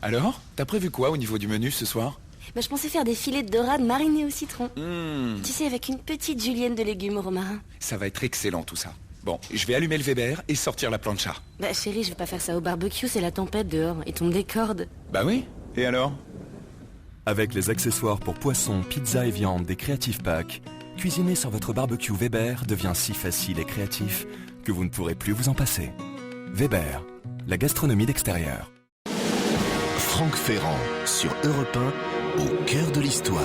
Alors, t'as prévu quoi au niveau du menu ce soir? Je pensais faire des filets de dorade marinés au citron. Mmh, Tu sais, avec une petite julienne de légumes au romarin. ça va être excellent tout ça. Bon, je vais allumer le Weber et sortir la plancha. Chérie, je vais pas faire ça au barbecue, c'est la tempête dehors. Il tombe des cordes. Bah oui, et alors? Avec les accessoires pour poissons, pizza et viande des Creative Pack, cuisiner sur votre barbecue Weber devient si facile et créatif que vous ne pourrez plus vous en passer. Weber, la gastronomie d'extérieur. Franck Ferrand sur Europe 1, au cœur de l'histoire.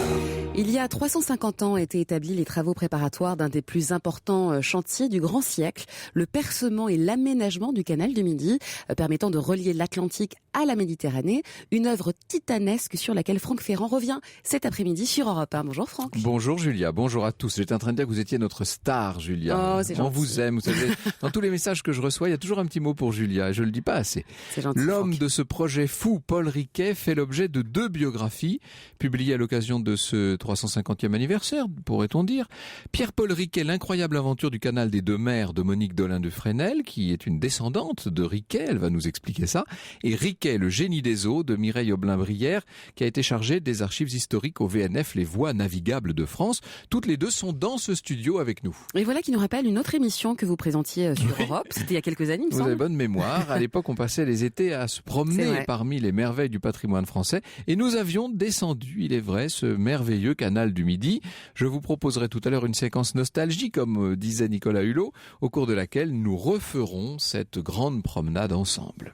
Il y a 350 ans étaient établis les travaux préparatoires d'un des plus importants chantiers du grand siècle, le percement et l'aménagement du canal du Midi, permettant de relier l'Atlantique à la Méditerranée. Une œuvre titanesque sur laquelle Franck Ferrand revient cet après-midi sur Europe 1. Bonjour Franck. Bonjour Julia, bonjour à tous. J'étais en train de dire que vous étiez notre star, Julia. Oh, c'est On gentil. vous aime, vous savez. Dans tous les messages que je reçois, il y a toujours un petit mot pour Julia, et je le dis pas assez. C'est gentil, L'homme Franck. de ce projet fou, Paul Riquet, fait l'objet de 2 biographies, publiées à l'occasion de ce 350e anniversaire, pourrait-on dire. Pierre-Paul Riquet, l'incroyable aventure du canal des deux mers de Monique Dolin de Fresnel, qui est une descendante de Riquet, elle va nous expliquer ça. Et Riquet, le génie des eaux de Mireille Oblin-Brière, qui a été chargée des archives historiques au VNF, les voies navigables de France. Toutes les deux sont dans ce studio avec nous. Et voilà qui nous rappelle une autre émission que vous présentiez sur Europe. C'était il y a quelques années, il me Vous avez semble. bonne mémoire. À l'époque, on passait les étés à se C'est promener vrai. parmi les merveilles du patrimoine français. Et nous avions descendu, il est vrai, ce merveilleux canal du Midi. Je vous proposerai tout à l'heure une séquence nostalgie, comme disait Nicolas Hulot, au cours de laquelle nous referons cette grande promenade ensemble.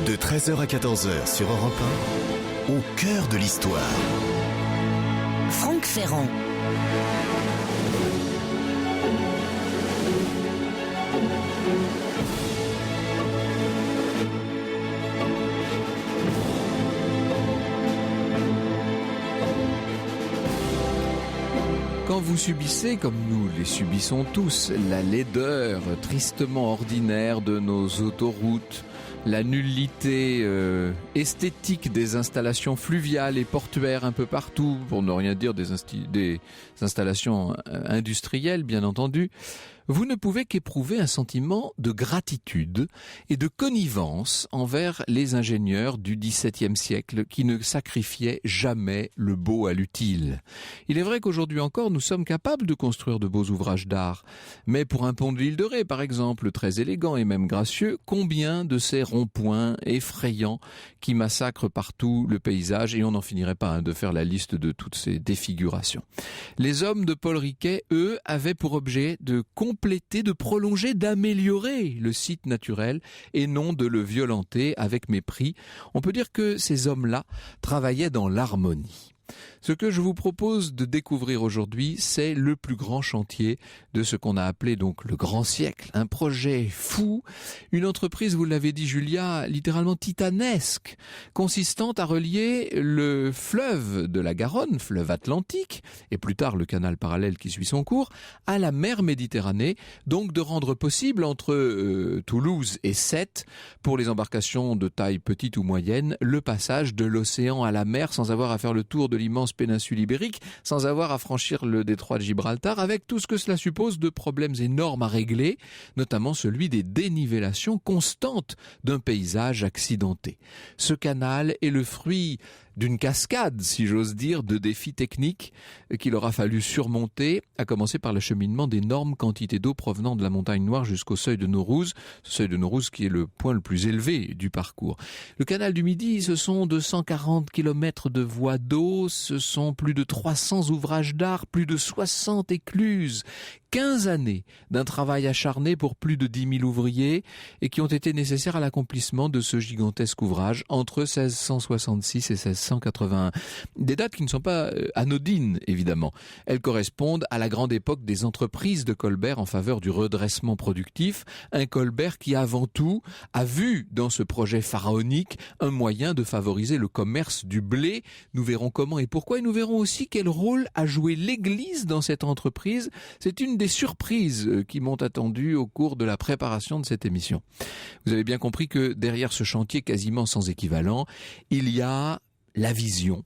De 13h à 14h sur Europe 1, au cœur de l'histoire. Franck Ferrand. Quand vous subissez, comme nous les subissons tous, la laideur tristement ordinaire de nos autoroutes, la nullité esthétique des installations fluviales et portuaires un peu partout, pour ne rien dire des installations industrielles, bien entendu, vous ne pouvez qu'éprouver un sentiment de gratitude et de connivence envers les ingénieurs du XVIIe siècle qui ne sacrifiaient jamais le beau à l'utile. Il est vrai qu'aujourd'hui encore, nous sommes capables de construire de beaux ouvrages d'art. Mais pour un pont de l'île de Ré, par exemple, très élégant et même gracieux, combien de ces ronds-points effrayants qui massacrent partout le paysage, et on n'en finirait pas de faire la liste de toutes ces défigurations. Les hommes de Paul Riquet, eux, avaient pour objet de compléter, de prolonger, d'améliorer le site naturel et non de le violenter avec mépris. On peut dire que ces hommes-là travaillaient dans l'harmonie. Ce que je vous propose de découvrir aujourd'hui, c'est le plus grand chantier de ce qu'on a appelé donc le grand siècle. Un projet fou, une entreprise, vous l'avez dit Julia, littéralement titanesque, consistant à relier le fleuve de la Garonne, fleuve Atlantique, et plus tard le canal parallèle qui suit son cours, à la mer Méditerranée, donc de rendre possible entre Toulouse et Sète, pour les embarcations de taille petite ou moyenne, le passage de l'océan à la mer sans avoir à faire le tour de l'immense péninsule ibérique, sans avoir à franchir le détroit de Gibraltar, avec tout ce que cela suppose de problèmes énormes à régler, notamment celui des dénivellations constantes d'un paysage accidenté. Ce canal est le fruit d'une cascade, si j'ose dire, de défis techniques qu'il aura fallu surmonter, à commencer par l'acheminement d'énormes quantités d'eau provenant de la montagne Noire jusqu'au seuil de Naurouz, ce seuil de Naurouz qui est le point le plus élevé du parcours. Le canal du Midi, ce sont 240 km de voies d'eau, ce sont plus de 300 ouvrages d'art, plus de 60 écluses, 15 années d'un travail acharné pour plus de 10 000 ouvriers et qui ont été nécessaires à l'accomplissement de ce gigantesque ouvrage entre 1666 et 1681. Des dates qui ne sont pas anodines, évidemment. Elles correspondent à la grande époque des entreprises de Colbert en faveur du redressement productif. Un Colbert qui, avant tout, a vu dans ce projet pharaonique un moyen de favoriser le commerce du blé. Nous verrons comment et pourquoi, et nous verrons aussi quel rôle a joué l'Église dans cette entreprise. C'est une des surprises qui m'ont attendu au cours de la préparation de cette émission. Vous avez bien compris que derrière ce chantier quasiment sans équivalent, il y a la vision,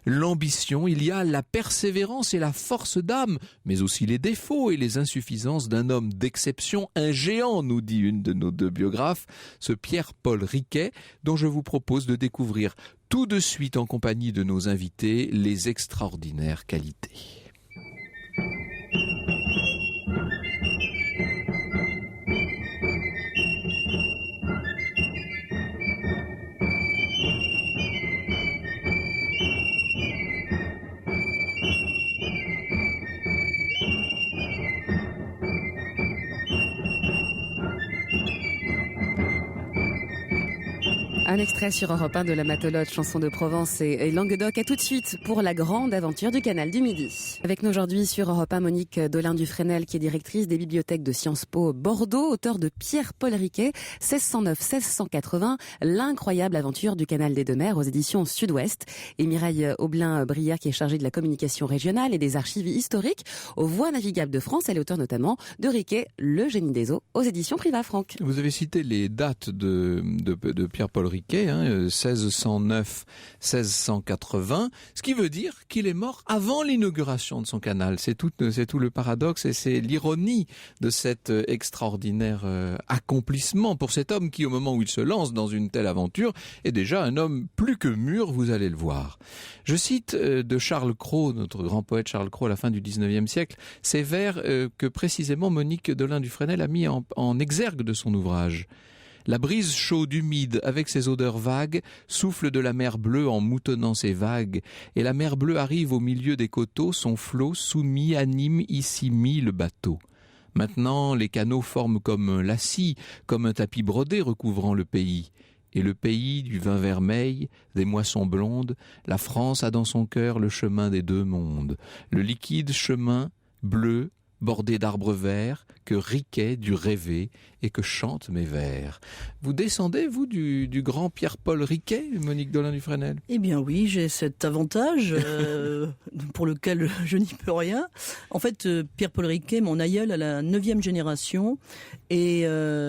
l'ambition, il y a la persévérance et la force d'âme, mais aussi les défauts et les insuffisances d'un homme d'exception, un géant, nous dit une de nos deux biographes, ce Pierre-Paul Riquet, dont je vous propose de découvrir tout de suite en compagnie de nos invités les extraordinaires qualités. Un extrait sur Europe 1 de la Matelote, chanson de Provence et Languedoc. À tout de suite pour la grande aventure du Canal du Midi. Avec nous aujourd'hui sur Europe 1, Monique Dolin-Dufresnel, qui est directrice des bibliothèques de Sciences Po Bordeaux, auteur de Pierre-Paul Riquet, 1609-1680, l'incroyable aventure du Canal des Deux Mers aux éditions Sud-Ouest. Et Mireille Aublin-Brière, qui est chargée de la communication régionale et des archives historiques aux Voies navigables de France. Elle est auteure notamment de Riquet, le génie des eaux, aux éditions Privat. Franck. Vous avez cité les dates de Pierre-Paul Riquet, 1609-1680, ce qui veut dire qu'il est mort avant l'inauguration de son canal. C'est tout le paradoxe et c'est l'ironie de cet extraordinaire accomplissement pour cet homme qui, au moment où il se lance dans une telle aventure, est déjà un homme plus que mûr, vous allez le voir. Je cite de Charles Cros, notre grand poète Charles Cros à la fin du 19e siècle, ces vers que précisément Monique Dolin-Dufresnel a mis en exergue de son ouvrage. La brise chaude humide, avec ses odeurs vagues, souffle de la mer bleue en moutonnant ses vagues, et la mer bleue arrive au milieu des coteaux, son flot soumis anime ici mis le bateau. Maintenant, les canaux forment comme un lacis, comme un tapis brodé recouvrant le pays. Et le pays du vin vermeil, des moissons blondes, la France a dans son cœur le chemin des deux mondes, le liquide chemin bleu, bordé d'arbres verts, que Riquet dut rêver et que chantent mes vers. Vous descendez, vous, du grand Pierre-Paul Riquet, Monique Dolin-Dufresnel ? Eh bien oui, j'ai cet avantage pour lequel je n'y peux rien. En fait, Pierre-Paul Riquet, mon aïeul, à la 9e génération, et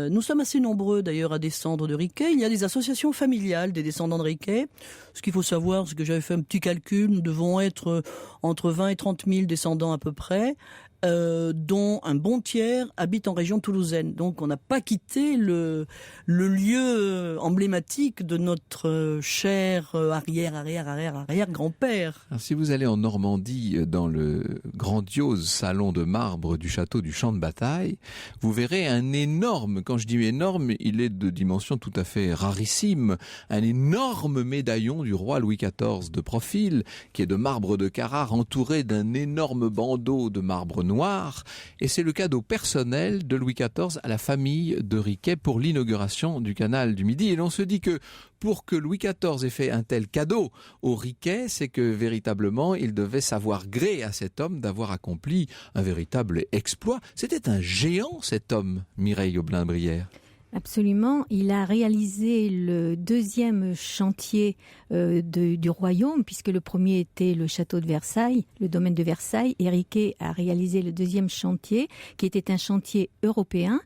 nous sommes assez nombreux d'ailleurs à descendre de Riquet. Il y a des associations familiales des descendants de Riquet. Ce qu'il faut savoir, c'est que j'avais fait un petit calcul, nous devons être entre 20 et 30 000 descendants à peu près. Dont un bon tiers habite en région toulousaine. Donc on n'a pas quitté le lieu emblématique de notre cher arrière-grand-père. Alors, si vous allez en Normandie, dans le grandiose salon de marbre du château du Champ de Bataille, vous verrez un énorme, quand je dis énorme, il est de dimension tout à fait rarissime, un énorme médaillon du roi Louis XIV de profil, qui est de marbre de Carrare, entouré d'un énorme bandeau de marbre noir, et c'est le cadeau personnel de Louis XIV à la famille de Riquet pour l'inauguration du canal du Midi. Et l'on se dit que pour que Louis XIV ait fait un tel cadeau au Riquet, c'est que véritablement il devait savoir gré à cet homme d'avoir accompli un véritable exploit. C'était un géant, cet homme, Mireille Aublin-Brière. Absolument, il a réalisé le deuxième chantier du royaume, puisque le premier était le château de Versailles, le domaine de Versailles, et Riquet a réalisé le deuxième chantier, qui était un chantier européen,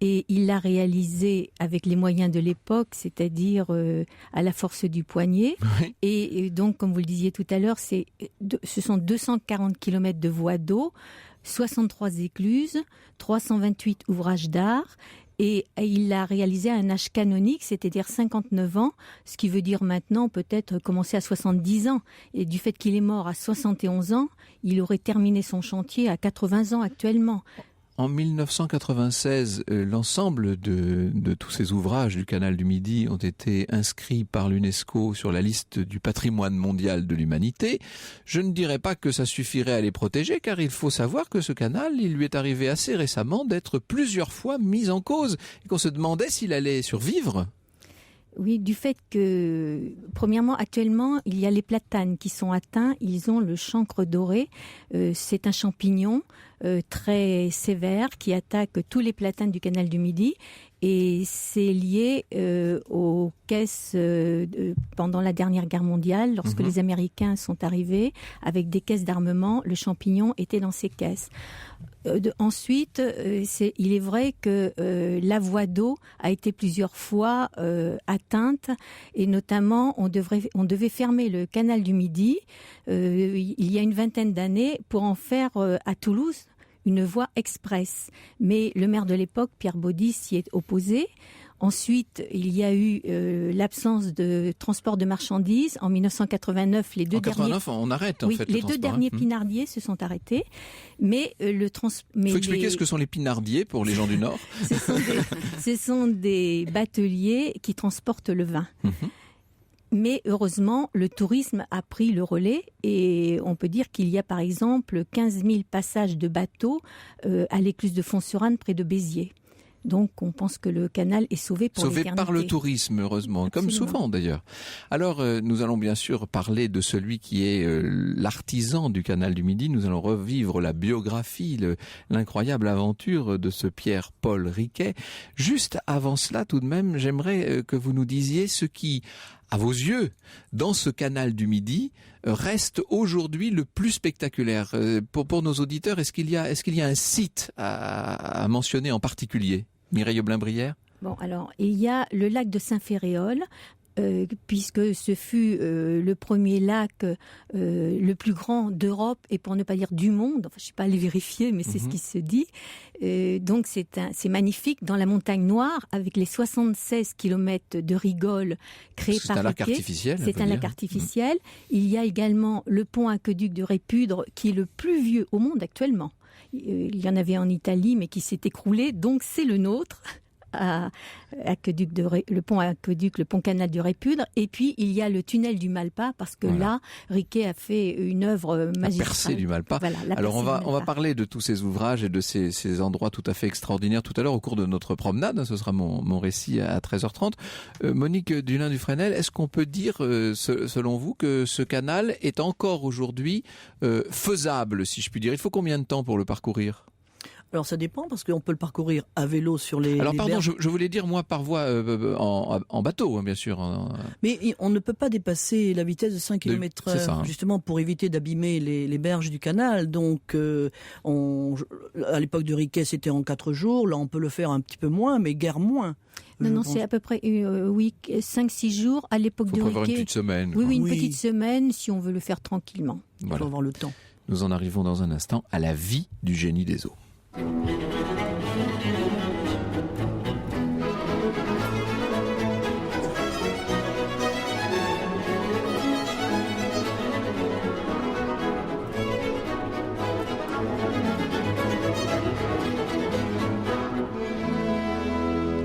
et il l'a réalisé avec les moyens de l'époque, c'est-à-dire à la force du poignet. Oui. Et donc, comme vous le disiez tout à l'heure, ce sont 240 km de voies d'eau, 63 écluses, 328 ouvrages d'art, et il l'a réalisé à un âge canonique, c'est-à-dire 59 ans, ce qui veut dire maintenant peut-être commencer à 70 ans. Et du fait qu'il est mort à 71 ans, il aurait terminé son chantier à 80 ans actuellement. En 1996, l'ensemble de tous ces ouvrages du canal du Midi ont été inscrits par l'UNESCO sur la liste du patrimoine mondial de l'humanité. Je ne dirais pas que ça suffirait à les protéger, car il faut savoir que ce canal, il lui est arrivé assez récemment d'être plusieurs fois mis en cause, et qu'on se demandait s'il allait survivre. Oui, du fait que, premièrement, actuellement, il y a les platanes qui sont atteints, ils ont le chancre doré, c'est un champignon très sévère qui attaque tous les platanes du canal du Midi. Et c'est lié aux caisses pendant la dernière guerre mondiale, lorsque les Américains sont arrivés avec des caisses d'armement, le champignon était dans ces caisses. Ensuite, il est vrai que la voie d'eau a été plusieurs fois atteinte, et notamment on devait fermer le canal du Midi il y a une vingtaine d'années pour en faire à Toulouse une voie express. Mais le maire de l'époque, Pierre Baudy, s'y est opposé. Ensuite, il y a eu l'absence de transport de marchandises. En 1989, les deux derniers... on arrête les deux derniers pinardiers se sont arrêtés. Mais il faut expliquer ce que sont les pinardiers pour les gens du Nord. Ce sont des bateliers qui transportent le vin. Mais heureusement, le tourisme a pris le relais et on peut dire qu'il y a par exemple 15 000 passages de bateaux à l'écluse de Font-sur-Anne près de Béziers. Donc on pense que le canal est sauvé pour l'éternité. Sauvé par le tourisme, heureusement, Absolument. comme souvent d'ailleurs. Alors nous allons bien sûr parler de celui qui est l'artisan du canal du Midi. Nous allons revivre la biographie, l'incroyable aventure de ce Pierre-Paul Riquet. Juste avant cela, tout de même, j'aimerais que vous nous disiez ce qui, à vos yeux, dans ce canal du Midi, reste aujourd'hui le plus spectaculaire. Pour nos auditeurs, est-ce qu'il y a un site à mentionner en particulier ? Mireille Oblin-Brière ? Bon, alors, il y a le lac de Saint-Féréol, puisque ce fut le premier lac le plus grand d'Europe et pour ne pas dire du monde. Enfin, je ne suis pas allée vérifier, mais c'est ce qui se dit. Donc c'est magnifique dans la montagne noire avec les 76 km de rigoles créés par Riquet. C'est un lac artificiel. C'est un lac artificiel. Il y a également le pont aqueduc de Répudre qui est le plus vieux au monde actuellement. Il y en avait en Italie mais qui s'est écroulé, donc c'est le nôtre. Le pont aqueduc, le pont canal du Répudre, et puis il y a le tunnel du Malpas parce que là, Riquet a fait une œuvre magistrale. La percée du Malpas. Voilà, alors on va parler de tous ces ouvrages et de ces endroits tout à fait extraordinaires tout à l'heure au cours de notre promenade. Ce sera mon récit à 13h30. Monique Dulin-Dufresnel, est-ce qu'on peut dire, selon vous, que ce canal est encore aujourd'hui faisable, si je puis dire ? Il faut combien de temps pour le parcourir ? Alors ça dépend parce qu'on peut le parcourir à vélo sur les... Alors les pardon, berges. je voulais dire moi par voie en bateau, hein, bien sûr. Mais on ne peut pas dépasser la vitesse de 5 km/h, c'est ça, hein. Justement pour éviter d'abîmer les berges du canal. Donc à l'époque de Riquet c'était en 4 jours, là on peut le faire un petit peu moins, mais guère moins. Non, c'est à peu près 5-6 jours. À l'époque de Riquet... Il faut prévoir une petite semaine. Oui, une petite semaine si on veut le faire tranquillement. Il faut avoir le temps. Nous en arrivons dans un instant à la vie du génie des eaux.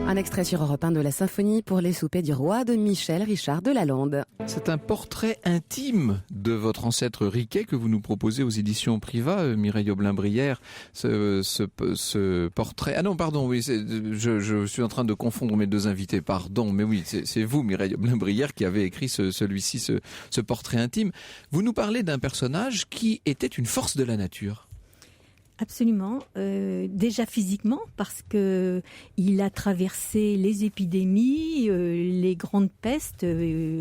Un extrait sur Europe 1 de la symphonie pour les soupers du roi de Michel Richard de Lalande. C'est un portrait intime de votre ancêtre Riquet que vous nous proposez aux éditions Priva, Mireille Oblin-Brière. Ce portrait... Ah non, pardon, oui, je suis en train de confondre mes deux invités, pardon. Mais oui, c'est vous, Mireille Oblin-Brière, qui avez écrit ce portrait intime. Vous nous parlez d'un personnage qui était une force de la nature. Absolument, déjà physiquement parce que il a traversé les épidémies, les grandes pestes.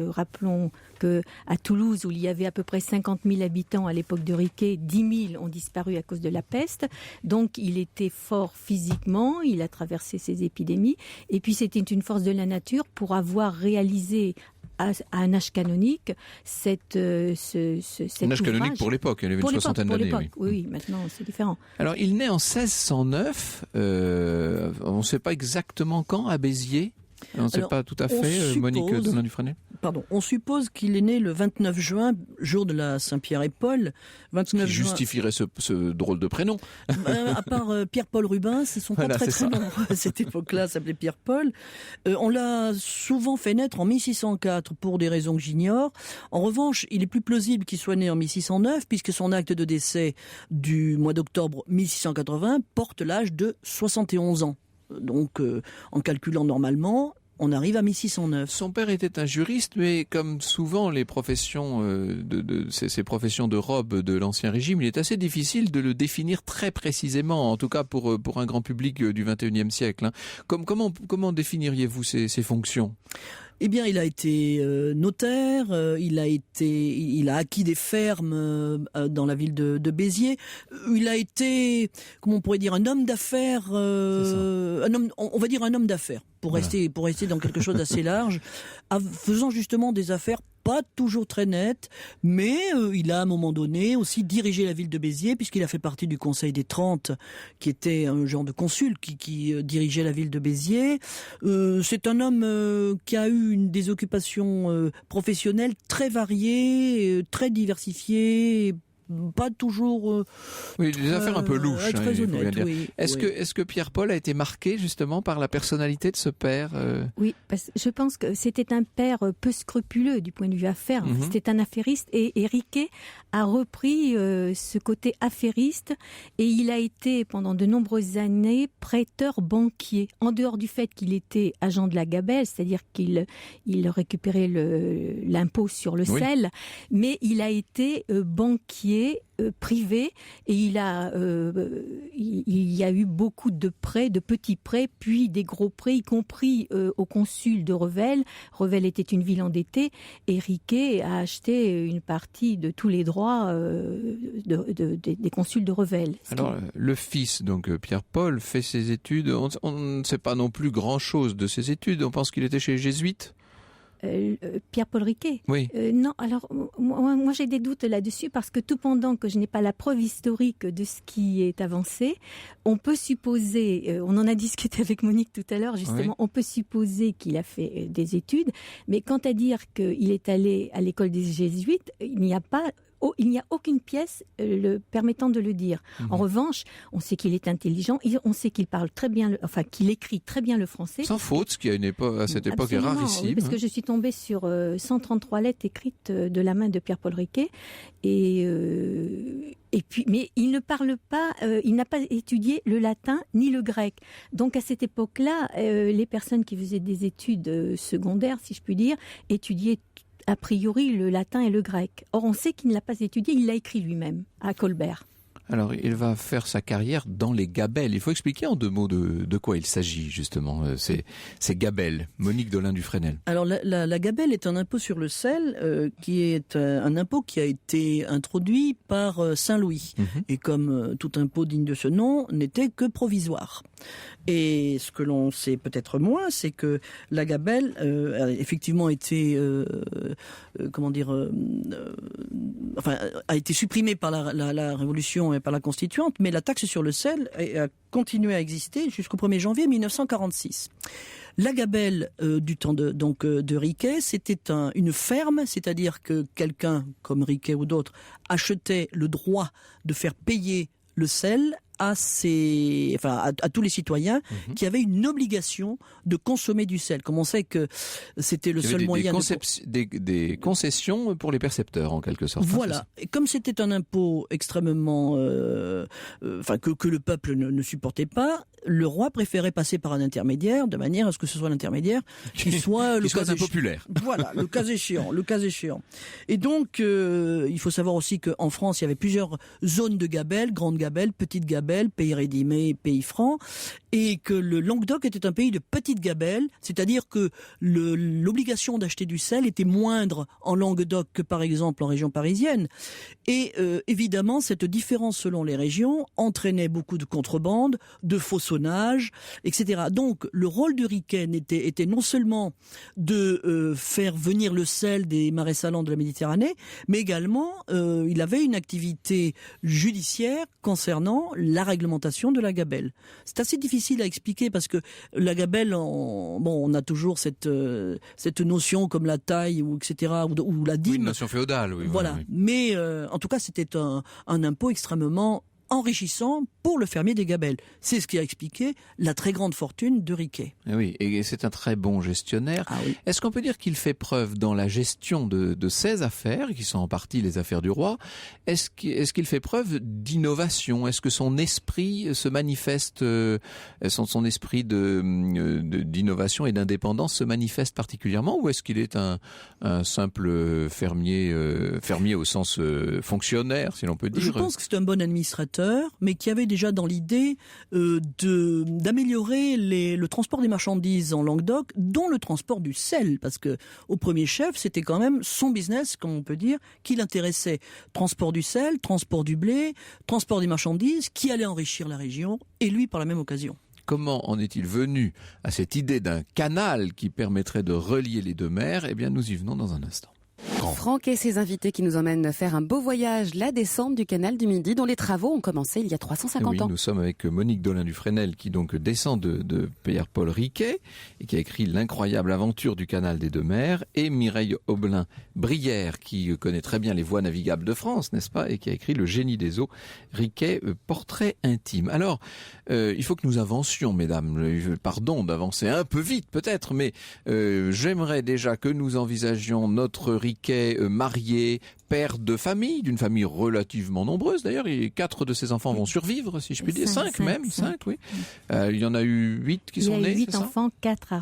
Rappelons que à Toulouse, où il y avait à peu près 50 000 habitants à l'époque de Riquet, 10 000 ont disparu à cause de la peste. Donc il était fort physiquement, il a traversé ces épidémies. Et puis c'était une force de la nature pour avoir réalisé à un âge canonique cet un âge canonique pour l'époque, il avait une soixantaine d'années. Oui, maintenant c'est différent. Alors il naît en 1609, on ne sait pas exactement quand, à Béziers. On ne sait pas tout à fait, Monique Dulin-Dufresnel. Pardon, on suppose qu'il est né le 29 juin, jour de la Saint-Pierre et Paul. 29 qui justifierait ce drôle de prénom. À part Pierre-Paul Rubens, ils sont pas très nombreux à cette époque-là, ça s'appelait Pierre-Paul. On l'a souvent fait naître en 1604 pour des raisons que j'ignore. En revanche, il est plus plausible qu'il soit né en 1609 puisque son acte de décès du mois d'octobre 1680 porte l'âge de 71 ans. Donc, en calculant normalement, on arrive à 1609. Son père était un juriste, mais comme souvent les professions ces professions de robe de l'Ancien Régime, il est assez difficile de le définir très précisément, en tout cas pour un grand public du XXIe siècle. Comment définiriez-vous ses fonctions ? Eh bien, il a été notaire, il a acquis des fermes dans la ville de Béziers. Il a été, comment on pourrait dire, un homme d'affaires, un homme d'affaires, pour rester dans quelque chose d'assez large, faisant justement des affaires pas toujours très nettes, mais il a à un moment donné aussi dirigé la ville de Béziers, puisqu'il a fait partie du Conseil des 30, qui était un genre de consul qui dirigeait la ville de Béziers. C'est un homme qui a eu des occupations professionnelles très variées, très diversifiées, pas toujours des affaires un peu louches, très honnêtes. Oui, est-ce que Pierre-Paul a été marqué justement par la personnalité de ce père Oui, parce que je pense que c'était un père peu scrupuleux du point de vue affaires. C'était un affairiste et Riquet a repris ce côté affairiste et il a été pendant de nombreuses années prêteur banquier, en dehors du fait qu'il était agent de la Gabelle, c'est-à-dire qu'il récupérait l'impôt sur le sel, mais il a été banquier privé et il y a eu beaucoup de prêts, de petits prêts, puis des gros prêts, y compris au consul de Revel. Revel était une ville endettée et Riquet a acheté une partie de tous les droits des consuls de Revel. Alors, le fils, donc Pierre-Paul, fait ses études. On ne sait pas non plus grand-chose de ses études. On pense qu'il était chez les jésuites. Pierre-Paul Riquet. Oui. Non, alors moi j'ai des doutes là-dessus parce que tout pendant que je n'ai pas la preuve historique de ce qui est avancé, on peut supposer, on en a discuté avec Monique tout à l'heure justement, on peut supposer qu'il a fait des études, mais quant à dire qu'il est allé à l'école des jésuites, il n'y a aucune pièce le permettant de le dire. En revanche, on sait qu'il est intelligent, on sait qu'il parle très bien, qu'il écrit très bien le français. Sans faute, ce qui à cette époque est rarissime. Oui, parce que je suis tombée sur 133 lettres écrites de la main de Pierre-Paul Riquet et puis, mais il ne parle pas, il n'a pas étudié le latin ni le grec. Donc à cette époque-là, les personnes qui faisaient des études secondaires, si je puis dire, étudiaient a priori le latin et le grec. Or, on sait qu'il ne l'a pas étudié, il l'a écrit lui-même, à Colbert. Alors, il va faire sa carrière dans les gabelles. Il faut expliquer en deux mots de quoi il s'agit, justement, ces gabelles. Monique Dolin-Dufresnel. Alors, la gabelle est un impôt sur le sel, qui est un impôt qui a été introduit par Saint-Louis. Et comme tout impôt digne de ce nom, n'était que provisoire. Et ce que l'on sait peut-être moins, c'est que la gabelle a effectivement été, a été supprimée par la Révolution et par la Constituante, mais la taxe sur le sel a continué à exister jusqu'au 1er janvier 1946. La gabelle du temps de Riquet, c'était une ferme, c'est-à-dire que quelqu'un comme Riquet ou d'autres achetait le droit de faire payer le sel à tous les citoyens qui avaient une obligation de consommer du sel. Comme on sait que c'était le seul moyen des concessions pour les percepteurs, en quelque sorte. Voilà. Et comme c'était un impôt extrêmement... que le peuple ne supportait pas, le roi préférait passer par un intermédiaire, de manière à ce que ce soit l'intermédiaire qui soit impopulaire. Voilà, le cas échéant. Et donc, il faut savoir aussi qu'en France, il y avait plusieurs zones de gabelle, grande gabelle, petite gabelle, pays rédimé, pays franc, et que le Languedoc était un pays de petite gabelle, c'est-à-dire que l'obligation d'acheter du sel était moindre en Languedoc que par exemple en région parisienne. Et évidemment, cette différence selon les régions entraînait beaucoup de contrebande, de faussonnage, etc. Donc, le rôle de Riquet était non seulement de faire venir le sel des marais salants de la Méditerranée, mais également, il avait une activité judiciaire concernant la réglementation de la gabelle. C'est assez difficile à expliquer parce que la gabelle, on a toujours cette notion comme la taille ou etc. ou la dîme. Oui, une notion féodale, oui. Voilà. Oui. Mais en tout cas, c'était un impôt extrêmement enrichissant pour le fermier des Gabelles. C'est ce qui a expliqué la très grande fortune de Riquet. Oui, et c'est un très bon gestionnaire. Ah oui. Est-ce qu'on peut dire qu'il fait preuve dans la gestion de ses affaires, qui sont en partie les affaires du roi, est-ce qu'il fait preuve d'innovation? Est-ce que son esprit se manifeste, son esprit d'innovation et d'indépendance se manifeste particulièrement, ou est-ce qu'il est un simple fermier au sens fonctionnaire, si l'on peut dire? Je pense que c'est un bon administrateur, mais qui avait déjà dans l'idée d'améliorer le transport des marchandises en Languedoc, dont le transport du sel, parce que au premier chef, c'était quand même son business, comme on peut dire, qui l'intéressait. Transport du sel, transport du blé, transport des marchandises, qui allait enrichir la région, et lui par la même occasion. Comment en est-il venu à cette idée d'un canal qui permettrait de relier les deux mers? Eh bien, nous y venons dans un instant. Franck et ses invités qui nous emmènent faire un beau voyage, la descente du canal du Midi, dont les travaux ont commencé il y a 350 ans. Nous sommes avec Monique Dolin-Dufresnel, qui donc descend de Pierre-Paul Riquet et qui a écrit L'incroyable aventure du canal des deux mers, et Mireille Aublin-Brière, qui connaît très bien les voies navigables de France, n'est-ce pas, et qui a écrit Le génie des eaux, Riquet, portrait intime. Alors, il faut que nous avancions, mesdames. Pardon d'avancer un peu vite peut-être, mais j'aimerais déjà que nous envisagions notre Riquet marié, père de famille, d'une famille relativement nombreuse d'ailleurs, et 4 de ses enfants vont survivre, si je puis dire. 5 même, 5, oui. Il y en a eu 8 qui sont nés, il y a eu 8 enfants, 4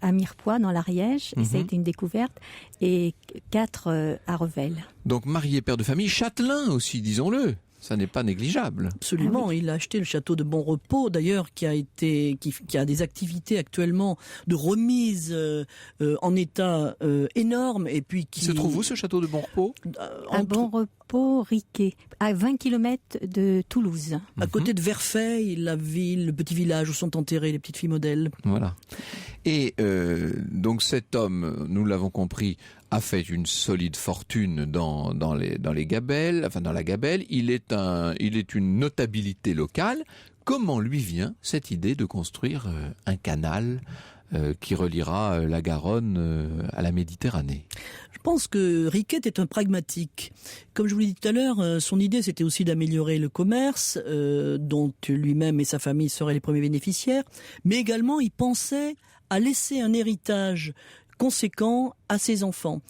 à Mirepoix dans l'Ariège, et ça a été une découverte, et 4 à Revel. Donc marié, père de famille, châtelain aussi, disons-le. Ça n'est pas négligeable. Absolument, Ah oui. Il a acheté le château de Bon Repos, d'ailleurs, qui a des activités actuellement de remise en état énorme, et puis qui... Il se trouve où, ce château de Bon Repos? À Bon Repos, Riquet, à 20 km de Toulouse. À côté de Verfeil, la ville, le petit village où sont enterrées les petites filles modèles. Voilà. Et donc cet homme, nous l'avons compris, a fait une solide fortune dans les Gabelles, enfin dans la Gabelle. Il est une notabilité locale. Comment lui vient cette idée de construire un canal qui reliera la Garonne à la Méditerranée? Je pense que Riquet est un pragmatique. Comme je vous l'ai dit tout à l'heure, son idée c'était aussi d'améliorer le commerce, dont lui-même et sa famille seraient les premiers bénéficiaires, mais également il pensait à laisser un héritage conséquent à ses enfants.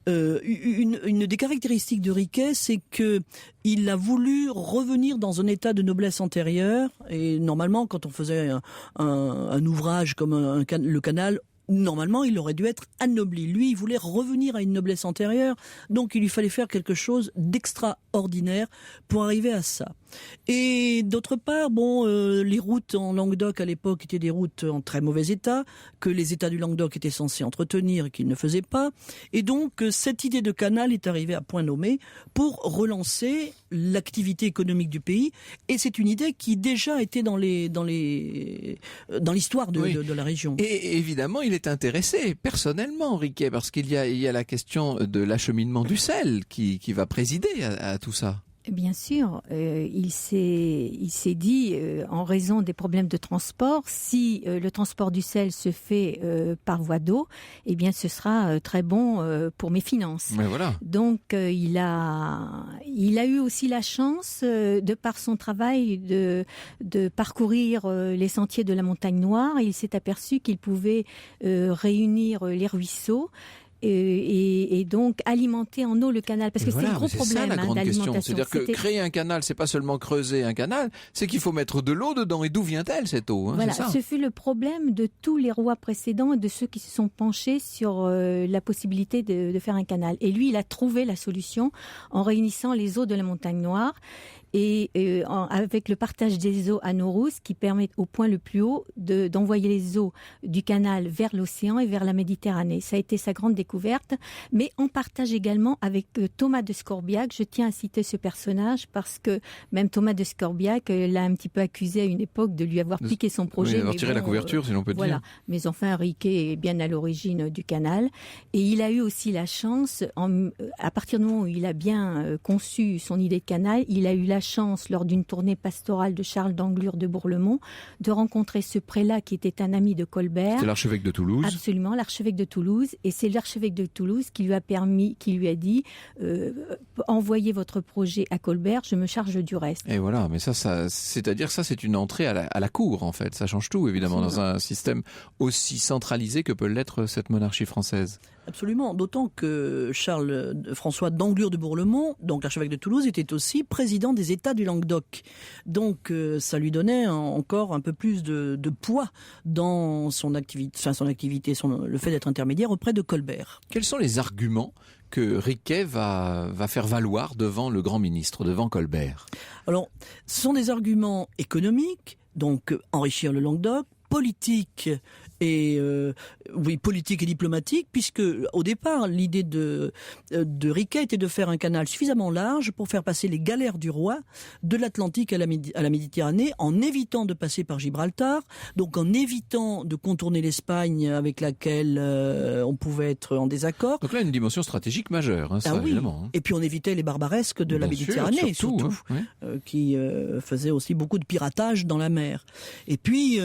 Une des caractéristiques de Riquet, c'est que il a voulu revenir dans un état de noblesse antérieure, et normalement quand on faisait un ouvrage comme le canal, normalement, il aurait dû être anobli. Lui, il voulait revenir à une noblesse antérieure, donc il lui fallait faire quelque chose d'extraordinaire pour arriver à ça. Et d'autre part, les routes en Languedoc à l'époque étaient des routes en très mauvais état, que les États du Languedoc étaient censés entretenir et qu'ils ne faisaient pas. Et donc, cette idée de canal est arrivée à point nommé pour relancer l'activité économique du pays. Et c'est une idée qui déjà était dans l'histoire de la région. Et évidemment, il est intéressé personnellement, Riquet, parce qu'il y a la question de l'acheminement du sel qui va présider à tout ça. Bien sûr, il s'est dit, en raison des problèmes de transport, si le transport du sel se fait par voie d'eau, eh bien ce sera très bon pour mes finances. Mais voilà. Donc il a eu aussi la chance, de par son travail, de parcourir les sentiers de la Montagne Noire. Il s'est aperçu qu'il pouvait réunir les ruisseaux. Et donc alimenter en eau le canal, parce que c'est le gros problème d'alimentation. C'est-à-dire que créer un canal, c'est pas seulement creuser un canal, c'est qu'il faut mettre de l'eau dedans. Et d'où vient-elle cette eau, Voilà, ce fut le problème de tous les rois précédents et de ceux qui se sont penchés sur la possibilité de faire un canal. Et lui, il a trouvé la solution en réunissant les eaux de la Montagne Noire. Et avec le partage des eaux à Naurouze, qui permet au point le plus haut d'envoyer les eaux du canal vers l'océan et vers la Méditerranée. Ça a été sa grande découverte, mais on partage également avec Thomas de Scorbiac. Je tiens à citer ce personnage parce que même Thomas de Scorbiac l'a un petit peu accusé à une époque de lui avoir piqué son projet. Oui, d'avoir tiré la couverture, si l'on peut dire. Mais enfin, Riquet est bien à l'origine du canal. Et il a eu aussi la chance, à partir du moment où il a bien conçu son idée de canal, il a eu la chance, lors d'une tournée pastorale de Charles d'Anglure de Bourlemont, de rencontrer ce prélat qui était un ami de Colbert. C'est l'archevêque de Toulouse. Absolument, l'archevêque de Toulouse. Et c'est l'archevêque de Toulouse qui lui a dit envoyez votre projet à Colbert, je me charge du reste. Et voilà, mais ça c'est-à-dire ça, c'est une entrée à la cour, en fait. Ça change tout, évidemment, dans un système aussi centralisé que peut l'être cette monarchie française. Absolument, d'autant que Charles-François d'Anglure de Bourlemont, donc l'archevêque de Toulouse, était aussi président des États du Languedoc. Donc ça lui donnait encore un peu plus de poids dans son activité, le fait d'être intermédiaire auprès de Colbert. Quels sont les arguments que Riquet va faire valoir devant le grand ministre, devant Colbert? Alors, ce sont des arguments économiques, donc enrichir le Languedoc, politique et diplomatique, puisque au départ l'idée de Riquet était de faire un canal suffisamment large pour faire passer les galères du roi de l'Atlantique à la Méditerranée, en évitant de passer par Gibraltar, donc en évitant de contourner l'Espagne avec laquelle on pouvait être en désaccord. Donc là, une dimension stratégique majeure, ça, oui. évidemment. Et puis on évitait les barbaresques de la Méditerranée, surtout qui faisaient aussi beaucoup de piratage dans la mer. Et puis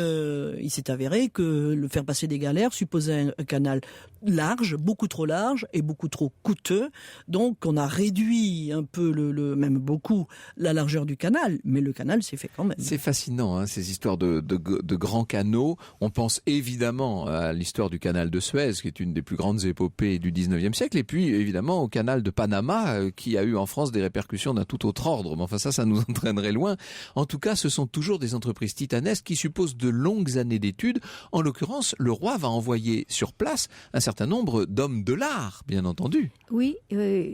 il s'est avéré que le faire passer des galères supposait un canal large, beaucoup trop large et beaucoup trop coûteux. Donc on a réduit un peu, même beaucoup, la largeur du canal, mais le canal s'est fait quand même. C'est fascinant, ces histoires de grands canaux. On pense évidemment à l'histoire du canal de Suez, qui est une des plus grandes épopées du 19e siècle, et puis évidemment au canal de Panama, qui a eu en France des répercussions d'un tout autre ordre. Mais enfin ça nous entraînerait loin. En tout cas, ce sont toujours des entreprises titanesques qui supposent de longues années d'études. En l'occurrence, le roi va envoyer sur place un certain nombre d'hommes de l'art, bien entendu. Oui,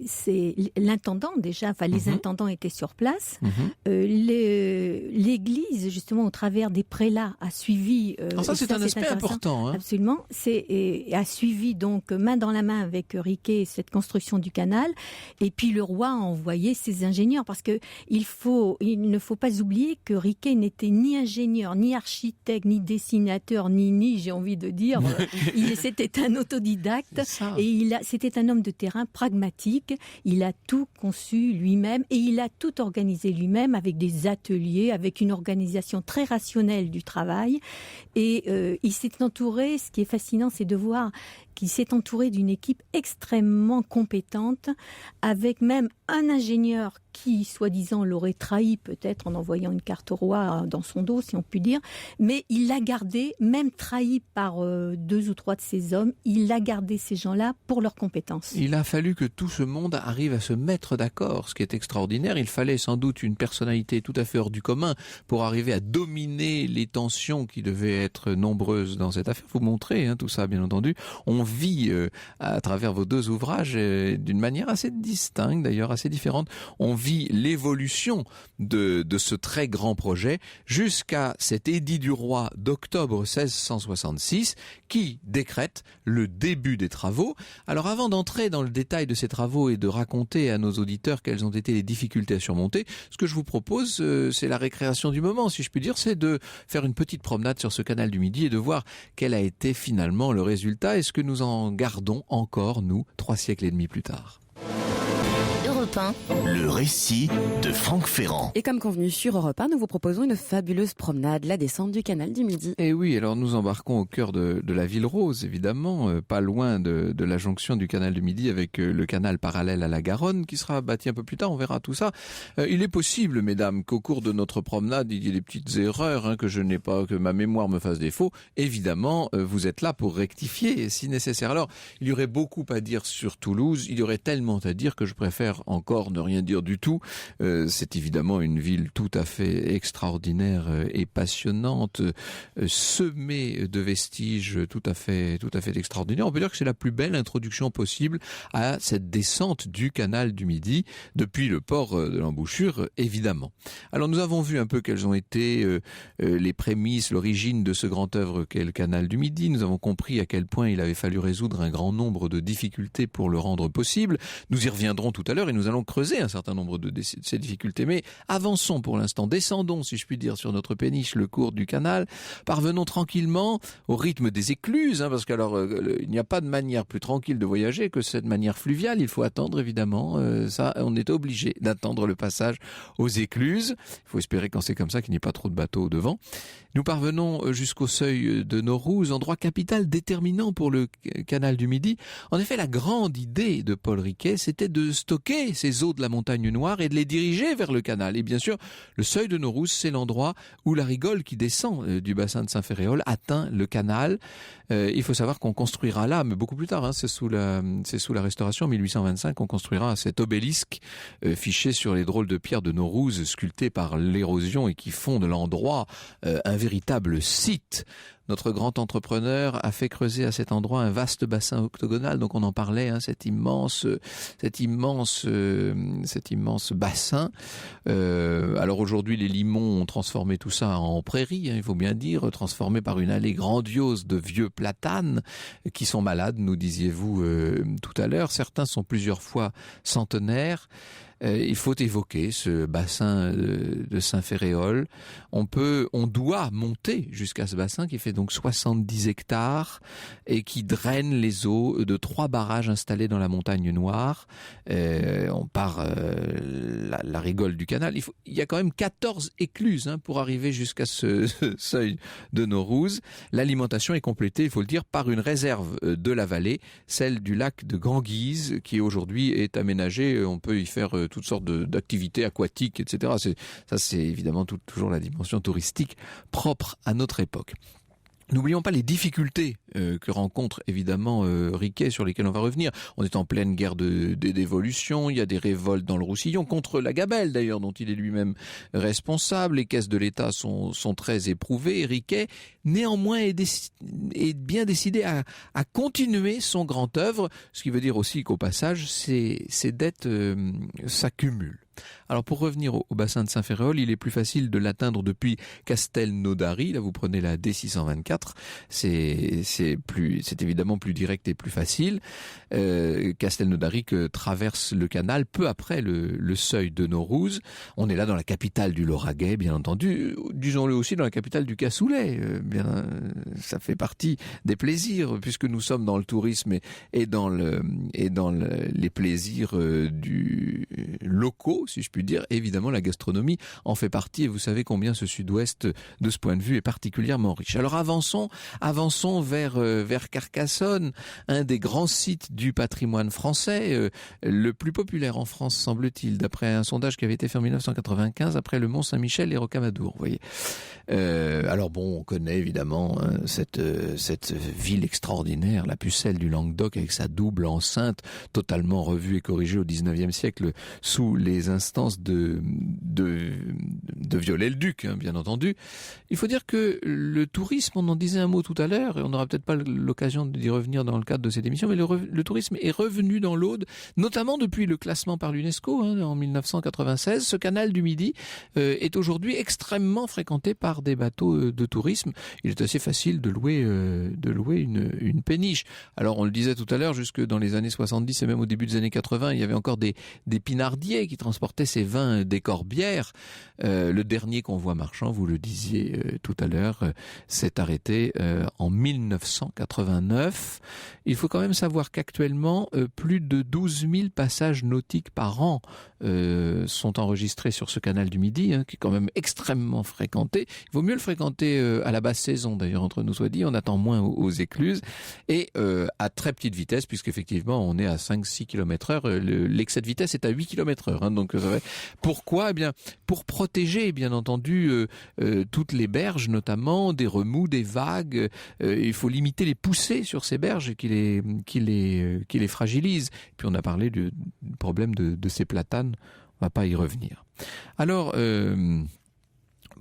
c'est l'intendant déjà, enfin les intendants étaient sur place. L'Église, justement, au travers des prélats, a suivi... ça, c'est un aspect important. Absolument. A suivi donc main dans la main avec Riquet cette construction du canal. Et puis le roi a envoyé ses ingénieurs, parce que il ne faut pas oublier que Riquet n'était ni ingénieur, ni architecte, ni dessinateur, ni j'ai envie de dire, c'était un autodidacte et c'était un homme de terrain pragmatique. Il a tout conçu lui-même et il a tout organisé lui-même avec des ateliers, avec une organisation très rationnelle du travail. Et il s'est entouré, ce qui est fascinant, c'est de voir qu'il s'est entouré d'une équipe extrêmement compétente, avec même un ingénieur qui, soi-disant, l'aurait trahi peut-être en envoyant une carte au roi dans son dos, si on peut dire, mais il l'a gardé, même trahi par 2 ou 3 de ses hommes, il a gardé ces gens-là pour leurs compétences. Il a fallu que tout ce monde arrive à se mettre d'accord, ce qui est extraordinaire. Il fallait sans doute une personnalité tout à fait hors du commun pour arriver à dominer les tensions qui devaient être nombreuses dans cette affaire. Vous montrez tout ça, bien entendu. On vit à travers vos 2 ouvrages d'une manière assez distincte, d'ailleurs assez différente. On vit l'évolution de ce très grand projet jusqu'à cet édit du roi d'octobre 1666 qui décrète le début des travaux. Alors avant d'entrer dans le détail de ces travaux et de raconter à nos auditeurs quelles ont été les difficultés à surmonter, ce que je vous propose, c'est la récréation du moment, si je puis dire, c'est de faire une petite promenade sur ce canal du Midi et de voir quel a été finalement le résultat. Est-ce que nous en gardons encore, nous, 3 siècles et demi plus tard? Europe 1, le récit de Franck Ferrand. Et comme convenu sur Europe 1, nous vous proposons une fabuleuse promenade, la descente du canal du Midi. Et oui, alors nous embarquons au cœur de la ville rose, évidemment, pas loin de la jonction du canal du Midi avec le canal parallèle à la Garonne qui sera bâti un peu plus tard, on verra tout ça. Il est possible, mesdames, qu'au cours de notre promenade, il y ait des petites erreurs, que ma mémoire me fasse défaut. Évidemment, vous êtes là pour rectifier si nécessaire. Alors, il y aurait beaucoup à dire sur Toulouse, il y aurait tellement à dire que je préfère encore ne rien dire du tout. C'est évidemment une ville tout à fait extraordinaire et passionnante, semée de vestiges tout à fait extraordinaires. On peut dire que c'est la plus belle introduction possible à cette descente du canal du Midi depuis le port de l'embouchure, évidemment. Alors nous avons vu un peu quelles ont été les prémices, l'origine de ce grand œuvre qu'est le canal du Midi. Nous avons compris à quel point il avait fallu résoudre un grand nombre de difficultés pour le rendre possible. Nous y reviendrons tout à l'heure et nous allons allons creuser un certain nombre de ces difficultés. Mais avançons pour l'instant, descendons, si je puis dire, sur notre péniche le cours du canal. Parvenons tranquillement au rythme des écluses, parce qu'alors il n'y a pas de manière plus tranquille de voyager que cette manière fluviale. Il faut attendre, évidemment, ça, on est obligé d'attendre le passage aux écluses. Il faut espérer quand c'est comme ça qu'il n'y ait pas trop de bateaux devant. Nous parvenons jusqu'au seuil de Naurouz, endroit capital déterminant pour le canal du Midi. En effet, la grande idée de Paul Riquet, c'était de stocker ces eaux de la montagne Noire et de les diriger vers le canal. Et bien sûr, le seuil de Naurouz, c'est l'endroit où la rigole qui descend du bassin de Saint-Ferréol atteint le canal. Il faut savoir qu'on construira là, mais beaucoup plus tard, c'est sous la Restauration, 1825, on construira cet obélisque fiché sur les drôles de pierres de Naurouz, sculptés par l'érosion et qui font de l'endroit un véritable site. Notre grand entrepreneur a fait creuser à cet endroit un vaste bassin octogonal, donc on en parlait, cet immense bassin. Alors aujourd'hui, les Limons ont transformé tout ça en prairie, il faut bien dire, transformé par une allée grandiose de vieux platanes qui sont malades, nous disiez-vous tout à l'heure. Certains sont plusieurs fois centenaires. Il faut évoquer ce bassin de Saint-Ferréol. On doit monter jusqu'à ce bassin qui fait donc 70 hectares et qui draine les eaux de 3 barrages installés dans la montagne Noire. On part la rigole du canal. Il y a quand même 14 écluses pour arriver jusqu'à ce seuil de Naurouz. L'alimentation est complétée, il faut le dire, par une réserve de la vallée, celle du lac de Grand-Guise, qui aujourd'hui est aménagée. On peut y faire toutes sortes d'activités aquatiques, etc. C'est évidemment toujours la dimension touristique propre à notre époque. N'oublions pas les difficultés que rencontre évidemment Riquet, sur lesquelles on va revenir. On est en pleine guerre d'évolution, il y a des révoltes dans le Roussillon, contre la Gabelle d'ailleurs, dont il est lui-même responsable. Les caisses de l'État sont très éprouvées. Riquet, néanmoins, est bien décidé à continuer son grand œuvre, ce qui veut dire aussi qu'au passage, ses dettes s'accumulent. Alors pour revenir au bassin de Saint-Ferréol, il est plus facile de l'atteindre depuis Castelnaudary. Là vous prenez la D624, c'est évidemment plus direct et plus facile. Castelnaudary que traverse le canal peu après le seuil de Naurouz. On est là dans la capitale du Lauragais, bien entendu. Disons-le aussi dans la capitale du Cassoulet. Ça fait partie des plaisirs puisque nous sommes dans le tourisme et dans les plaisirs locaux, si je puis dire. Évidemment, la gastronomie en fait partie et vous savez combien ce sud-ouest, de ce point de vue, est particulièrement riche. Alors avançons vers Carcassonne, un des grands sites du patrimoine français, le plus populaire en France, semble-t-il, d'après un sondage qui avait été fait en 1995 après le Mont-Saint-Michel et Rocamadour, vous voyez. Alors bon, on connaît évidemment cette ville extraordinaire, la pucelle du Languedoc, avec sa double enceinte totalement revue et corrigée au 19e siècle sous les instances de Viollet-le-Duc, bien entendu. Il faut dire que le tourisme, on en disait un mot tout à l'heure, et on n'aura peut-être pas l'occasion d'y revenir dans le cadre de cette émission, mais le tourisme est revenu dans l'Aude, notamment depuis le classement par l'UNESCO en 1996. Ce canal du Midi est aujourd'hui extrêmement fréquenté par des bateaux de tourisme. Il est assez facile de louer une péniche. Alors on le disait tout à l'heure, jusque dans les années 70 et même au début des années 80, il y avait encore des pinardiers qui transportaient ces vins des Corbières. Le dernier convoi marchand, vous le disiez tout à l'heure, s'est arrêté en 1989. Il faut quand même savoir qu'actuellement, plus de 12 000 passages nautiques par an sont enregistrés sur ce canal du Midi, qui est quand même extrêmement fréquenté. Il vaut mieux le fréquenter à la basse saison, d'ailleurs, entre nous soit dit. On attend moins aux écluses et à très petite vitesse, puisqu'effectivement, on est à 5-6 km/h. L'excès de vitesse est à 8 km/h. Donc, pourquoi ? Eh bien, pour protéger, bien entendu, toutes les berges, notamment des remous, des vagues. Il faut limiter les poussées sur ces berges qui les fragilisent. Puis on a parlé du problème de ces platanes. On va pas y revenir. Alors,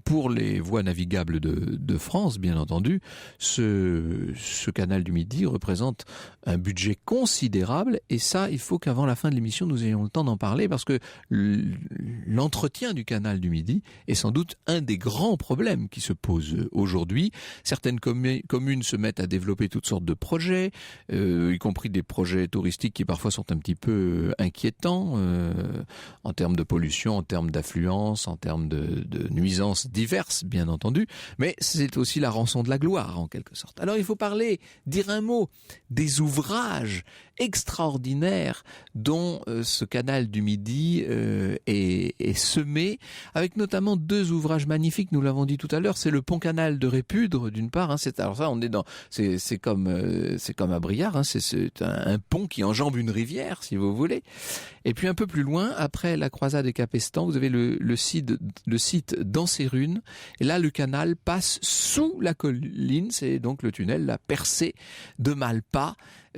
pour les voies navigables de France, bien entendu, ce canal du Midi représente un budget considérable, et ça, il faut qu'avant la fin de l'émission, nous ayons le temps d'en parler, parce que l'entretien du canal du Midi est sans doute un des grands problèmes qui se posent aujourd'hui. Certaines communes se mettent à développer toutes sortes de projets, y compris des projets touristiques qui parfois sont un petit peu inquiétants en termes de pollution, en termes d'affluence, en termes de nuisances diverses, bien entendu, mais c'est aussi la rançon de la gloire, en quelque sorte. Alors il faut dire un mot des ouvrages extraordinaires dont ce canal du Midi est semé, avec notamment 2 ouvrages magnifiques, nous l'avons dit tout à l'heure. C'est le pont-canal de Répudre, d'une part, alors ça, on est c'est comme à Briare, c'est un pont qui enjambe une rivière, si vous voulez. Et puis un peu plus loin, après la croisade des Capestans, vous avez le site d'Ancérune, et là le canal passe sous la colline, c'est donc le tunnel, la percée de Malpas.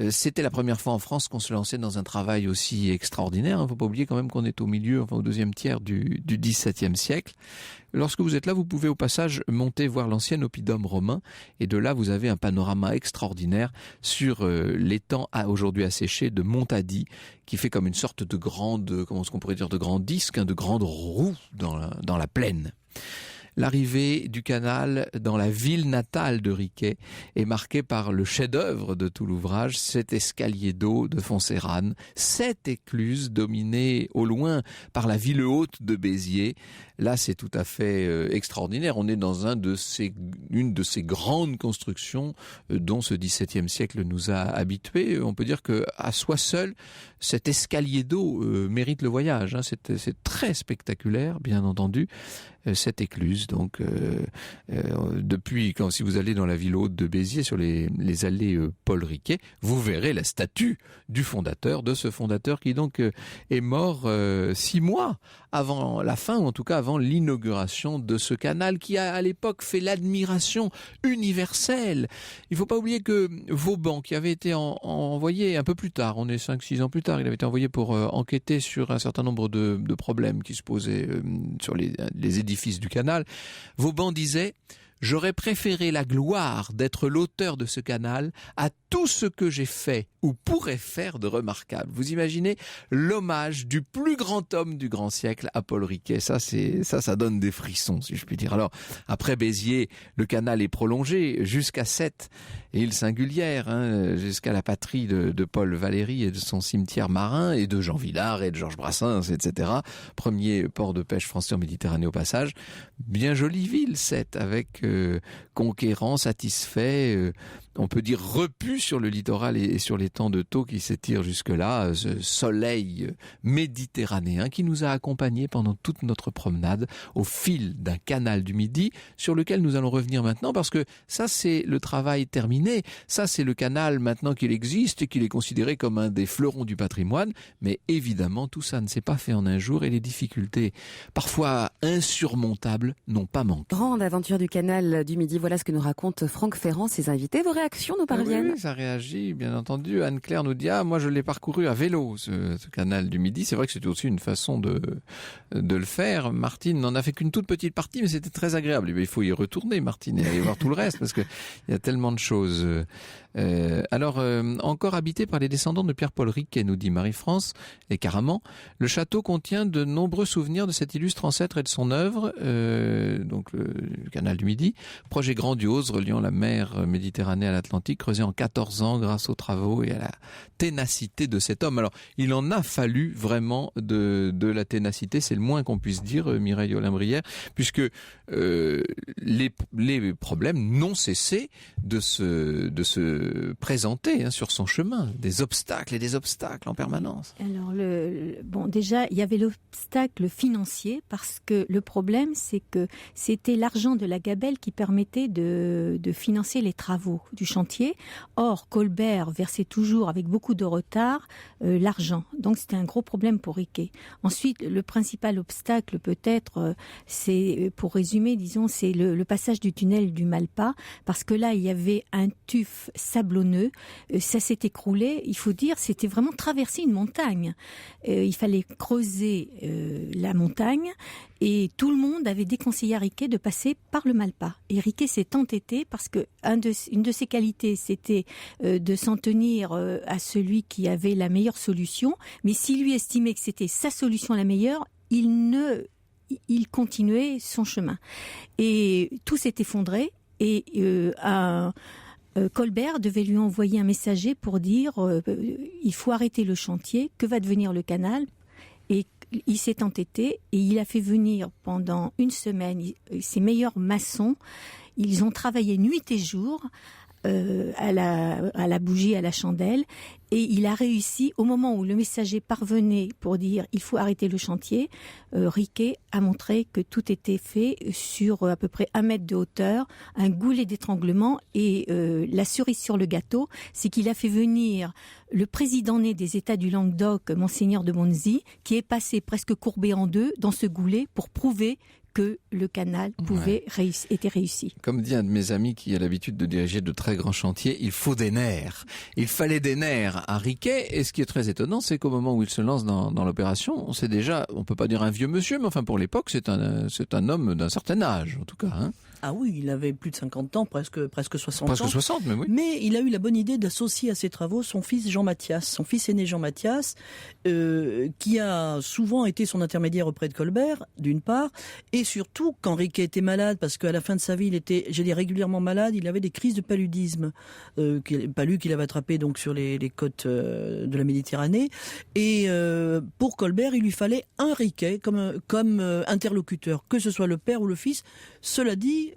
C'était la première fois en France qu'on se lançait dans un travail aussi extraordinaire. Il ne faut pas oublier quand même qu'on est au milieu, au 2e tiers du XVIIe siècle. Lorsque vous êtes là, vous pouvez au passage monter voir l'ancien oppidum romain, et de là vous avez un panorama extraordinaire sur l'étang aujourd'hui asséché de Montady, qui fait comme une sorte de grande, comment est-ce qu'on pourrait dire, de grand disque, de grande roue dans la plaine. L'arrivée du canal dans la ville natale de Riquet est marquée par le chef-d'œuvre de tout l'ouvrage, cet escalier d'eau de Foncérane, cette écluse dominée au loin par la ville haute de Béziers. Là, c'est tout à fait extraordinaire. On est dans une de ces grandes constructions dont ce XVIIe siècle nous a habitués. On peut dire que à soi seul, cet escalier d'eau mérite le voyage. C'est très spectaculaire, bien entendu. Cette écluse, donc si vous allez dans la ville haute de Béziers, sur les allées Paul Riquet, vous verrez la statue du fondateur, de ce fondateur qui donc est mort 6 mois avant la fin, ou en tout cas avant l'inauguration de ce canal qui a à l'époque fait l'admiration universelle. Il ne faut pas oublier que Vauban, qui avait été envoyé un peu plus tard, on est 5-6 ans plus tard, il avait été envoyé pour enquêter sur un certain nombre de problèmes qui se posaient sur les édifices du canal. Vauban disait: j'aurais préféré la gloire d'être l'auteur de ce canal à tout ce que j'ai fait ou pourrait faire de remarquable. Vous imaginez l'hommage du plus grand homme du grand siècle à Paul Riquet. Ça donne des frissons, si je puis dire. Alors, après Béziers, le canal est prolongé jusqu'à Sète et île Singulière, jusqu'à la patrie de Paul Valéry et de son cimetière marin, et de Jean Vilar et de Georges Brassens, etc. Premier port de pêche français en Méditerranée au passage. Bien jolie ville, Sète, avec conquérant, satisfait, on peut dire repu sur le littoral et sur l'étang de Thau qui s'étire jusque-là, ce soleil méditerranéen qui nous a accompagnés pendant toute notre promenade au fil d'un canal du Midi, sur lequel nous allons revenir maintenant, parce que ça, c'est le travail terminé. Ça, c'est le canal maintenant qu'il existe et qu'il est considéré comme un des fleurons du patrimoine. Mais évidemment, tout ça ne s'est pas fait en un jour, et les difficultés, parfois insurmontables, n'ont pas manqué. Grande aventure du canal du Midi, voilà ce que nous raconte Franck Ferrand, ses invités. Vos réactions nous parviennent. Oui, ça réagit, bien entendu. Anne-Claire nous dit: moi je l'ai parcouru à vélo, ce canal du Midi. C'est vrai que c'était aussi une façon de le faire. Martine n'en a fait qu'une toute petite partie, mais c'était très agréable. Il faut y retourner, Martine, et aller voir tout le reste, parce qu'il y a tellement de choses. Encore habité par les descendants de Pierre-Paul Riquet, nous dit Marie-France, et Caraman, le château contient de nombreux souvenirs de cet illustre ancêtre et de son œuvre, donc le canal du Midi, projet grandiose reliant la mer Méditerranée à l'Atlantique, creusé en 14 ans grâce aux travaux et à la ténacité de cet homme. Alors, il en a fallu vraiment de la ténacité, c'est le moins qu'on puisse dire, Mireille Olymbrière, puisque les problèmes n'ont cessé de se présenter sur son chemin, des obstacles et des obstacles en permanence. Alors, déjà, il y avait l'obstacle financier, parce que le problème, c'est que c'était l'argent de la gabelle qui permettait de financer les travaux du chantier. Or, Colbert versait toujours, avec beaucoup de retard, l'argent. Donc, c'était un gros problème pour Riquet. Ensuite, le principal obstacle, peut-être, c'est, pour résumer, disons, c'est le passage du tunnel du Malpas, parce que là, il y avait un tuf sablonneux, ça s'est écroulé, il faut dire, c'était vraiment traverser une montagne. Il fallait creuser la montagne, Et tout le monde avait déconseillé à Riquet de passer par le Malpas. Et Riquet s'est entêté parce que une de ses qualités, c'était de s'en tenir à celui qui avait la meilleure solution. Mais s'il lui estimait que c'était sa solution la meilleure, il continuait son chemin. Et tout s'est effondré. Et Colbert devait lui envoyer un messager pour dire il faut arrêter le chantier, que va devenir le canal? Et il s'est entêté et il a fait venir pendant une semaine ses meilleurs maçons. Ils ont travaillé nuit et jour à la bougie, à la chandelle, et il a réussi, au moment où le messager parvenait pour dire il faut arrêter le chantier, Riquet a montré que tout était fait sur à peu près 1 mètre de hauteur, un goulet d'étranglement, et la cerise sur le gâteau, c'est qu'il a fait venir le président né des États du Languedoc, Monseigneur de Monzy, qui est passé presque courbé en deux dans ce goulet pour prouver que le canal était réussi. Comme dit un de mes amis qui a l'habitude de diriger de très grands chantiers, il faut des nerfs. Il fallait des nerfs à Riquet, et ce qui est très étonnant, c'est qu'au moment où il se lance dans l'opération, c'est déjà, on peut pas dire un vieux monsieur, mais enfin pour l'époque, c'est un homme d'un certain âge, en tout cas. Hein. Ah oui, il avait plus de 50 ans, presque 60 ans. Presque 60, mais oui. Mais il a eu la bonne idée d'associer à ses travaux son fils Jean-Mathias, son fils aîné Jean-Mathias, qui a souvent été son intermédiaire auprès de Colbert, d'une part, et surtout quand Riquet était malade, parce qu'à la fin de sa vie, il était, régulièrement malade, il avait des crises de paludisme, palud qu'il avait attrapé donc sur les côtes de la Méditerranée, et pour Colbert, il lui fallait un Riquet comme interlocuteur, que ce soit le père ou le fils. Cela dit,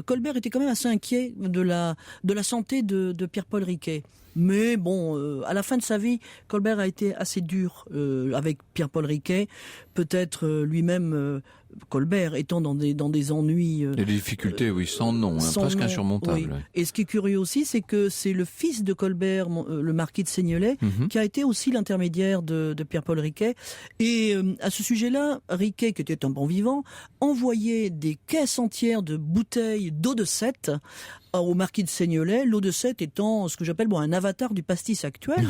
Colbert était quand même assez inquiet de la santé de Pierre-Paul Riquet. Mais bon, à la fin de sa vie, Colbert a été assez dur avec Pierre-Paul Riquet. Peut-être lui-même, Colbert étant dans des ennuis. Des difficultés, oui, sans nom, presque insurmontables. Oui. Et ce qui est curieux aussi, c'est que c'est le fils de Colbert, le marquis de Seignelay, qui a été aussi l'intermédiaire de Pierre-Paul Riquet. Et à ce sujet-là, Riquet, qui était un bon vivant, envoyait des caisses entières de bouteilles d'eau de Sète au marquis de Seignelay, l'eau de Sète étant ce que j'appelle un avatar du pastis actuel.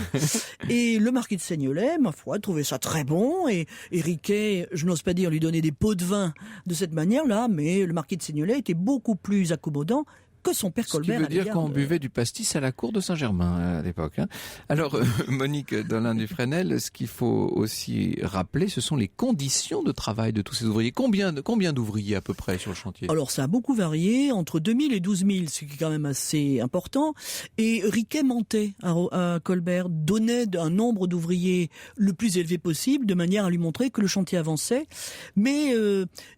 Et le marquis de Seignelay, ma foi, trouvait ça très bon. Et Riquet, je n'ose pas dire lui donner des pots de vin de cette manière-là, mais le marquis de Seignelay était beaucoup plus accommodant que son père Colbert. Ce qui veut dire qu'on buvait du pastis à la cour de Saint-Germain à l'époque. Hein. Alors, Monique Dolin-Dufresnel, ce qu'il faut aussi rappeler, ce sont les conditions de travail de tous ces ouvriers. Combien d'ouvriers à peu près sur le chantier? Alors, ça a beaucoup varié, entre 2000 et 12 000, ce qui est quand même assez important. Et Riquet mentait à Colbert, donnait un nombre d'ouvriers le plus élevé possible, de manière à lui montrer que le chantier avançait. Mais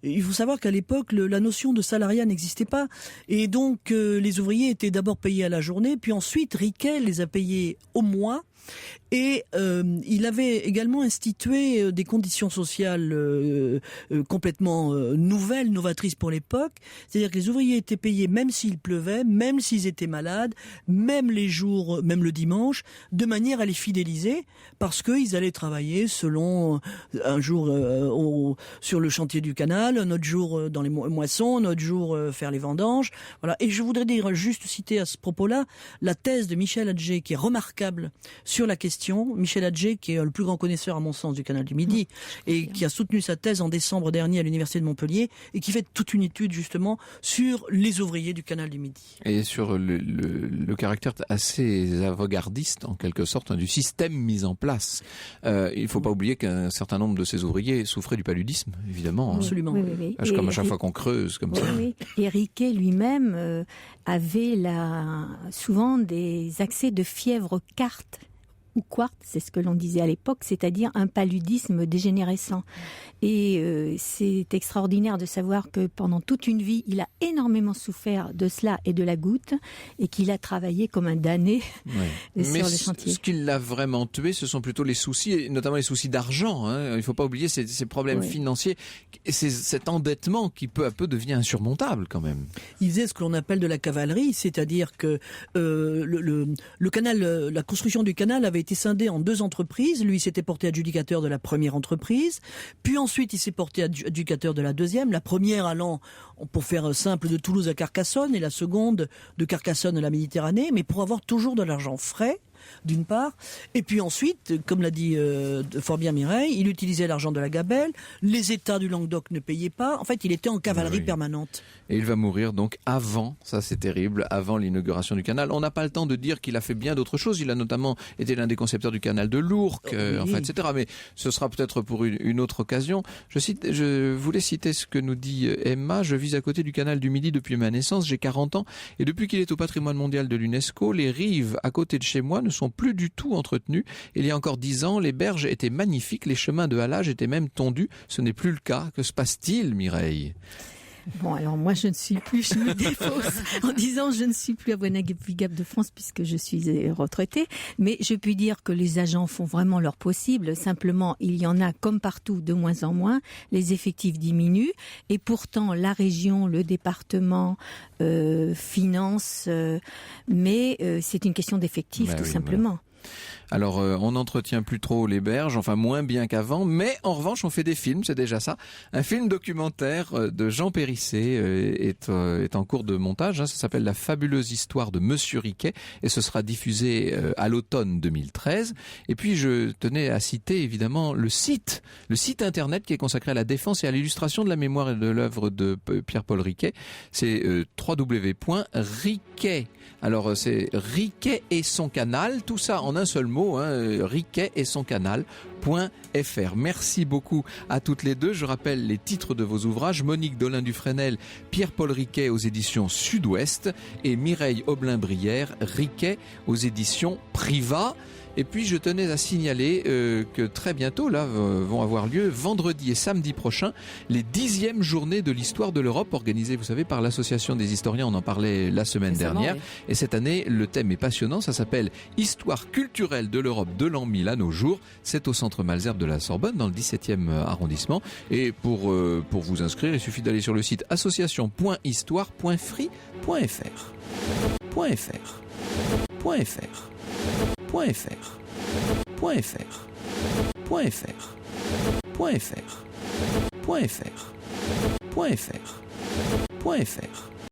il faut savoir qu'à l'époque, la notion de salariat n'existait pas. Et donc, les ouvriers étaient d'abord payés à la journée, puis ensuite Riquet les a payés au mois. Et il avait également institué des conditions sociales complètement nouvelles, novatrices pour l'époque. C'est-à-dire que les ouvriers étaient payés même s'il pleuvait, même s'ils étaient malades, même les jours, même le dimanche, de manière à les fidéliser, parce qu'ils allaient travailler selon un jour sur le chantier du canal, un autre jour dans les moissons, un autre jour faire les vendanges. Voilà. Et je voudrais juste citer à ce propos-là la thèse de Michel Adjé, qui est remarquable sur la question. Michel Adjé, qui est le plus grand connaisseur à mon sens du canal du Midi, et qui a soutenu sa thèse en décembre dernier à l'université de Montpellier, et qui fait toute une étude justement sur les ouvriers du canal du Midi. Et sur le caractère assez avant-gardiste, en quelque sorte, du système mis en place. Il ne faut pas oublier qu'un certain nombre de ces ouvriers souffraient du paludisme, évidemment. Absolument. Oui. Comme à chaque fois qu'on creuse, comme ça. Oui. Et Riquet lui-même avait souvent des accès de fièvre quarte ou quarte, c'est ce que l'on disait à l'époque, c'est-à-dire un paludisme dégénérescent. Et c'est extraordinaire de savoir que pendant toute une vie, il a énormément souffert de cela et de la goutte, et qu'il a travaillé comme un damné sur le chantier. Ce qui l'a vraiment tué, ce sont plutôt les soucis, notamment les soucis d'argent. Hein. Il ne faut pas oublier ces problèmes financiers, et cet endettement qui peu à peu devient insurmontable quand même. Il faisait ce que l'on appelle de la cavalerie, c'est-à-dire que le canal, la construction du canal avait été scindé en 2 entreprises. Lui s'était porté adjudicateur de la première entreprise, puis ensuite il s'est porté adjudicateur de la deuxième, la première allant, pour faire simple, de Toulouse à Carcassonne, et la seconde de Carcassonne à la Méditerranée, mais pour avoir toujours de l'argent frais. d'une part. Et puis ensuite, comme l'a dit fort bien Mireille, il utilisait l'argent de la gabelle, les États du Languedoc ne payaient pas, en fait il était en cavalerie permanente. Et il va mourir donc avant, ça c'est terrible, avant l'inauguration du canal. On n'a pas le temps de dire qu'il a fait bien d'autres choses. Il a notamment été l'un des concepteurs du canal de l'Ourcq, etc. Mais ce sera peut-être pour une autre occasion. Je voulais citer ce que nous dit Emma. Je vis à côté du canal du Midi depuis ma naissance. J'ai 40 ans. Et depuis qu'il est au patrimoine mondial de l'UNESCO, les rives à côté de chez moi ne sont plus du tout entretenues. Il y a encore 10 ans, les berges étaient magnifiques. Les chemins de halage étaient même tondus. Ce n'est plus le cas. Que se passe-t-il, Mireille ? Bon, alors moi je ne suis plus, je me défausse en disant je ne suis plus à Voies navigables de France puisque je suis retraitée, mais je puis dire que les agents font vraiment leur possible, simplement il y en a comme partout de moins en moins, les effectifs diminuent et pourtant la région, le département finance, mais c'est une question d'effectifs tout simplement. Voilà. Alors, on n'entretient plus trop les berges, enfin moins bien qu'avant, mais en revanche, on fait des films, c'est déjà ça. Un film documentaire de Jean Périssé est en cours de montage. Ça s'appelle La fabuleuse histoire de Monsieur Riquet et ce sera diffusé à l'automne 2013. Et puis, je tenais à citer évidemment le site internet qui est consacré à la défense et à l'illustration de la mémoire et de l'œuvre de Pierre-Paul Riquet. C'est www.riquet. Alors, c'est Riquet et son canal, tout ça en un seul mot, Riquet et son canal.fr. Merci beaucoup à toutes les deux. Je rappelle les titres de vos ouvrages. Monique Dolin-Dufresnel, Pierre-Paul Riquet aux éditions Sud-Ouest et Mireille Oblin-Brière, Riquet aux éditions Priva. Et puis je tenais à signaler que très bientôt là vont avoir lieu vendredi et samedi prochain les 10e journées de l'histoire de l'Europe organisées, vous savez, par l'association des historiens. On en parlait la semaine dernière. Oui. Et cette année, le thème est passionnant. Ça s'appelle Histoire culturelle de l'Europe de l'an 1000 à nos jours. C'est au centre Malesherbes de la Sorbonne, dans le 17e arrondissement. Et pour vous inscrire, il suffit d'aller sur le site association.histoire.free.fr. .fr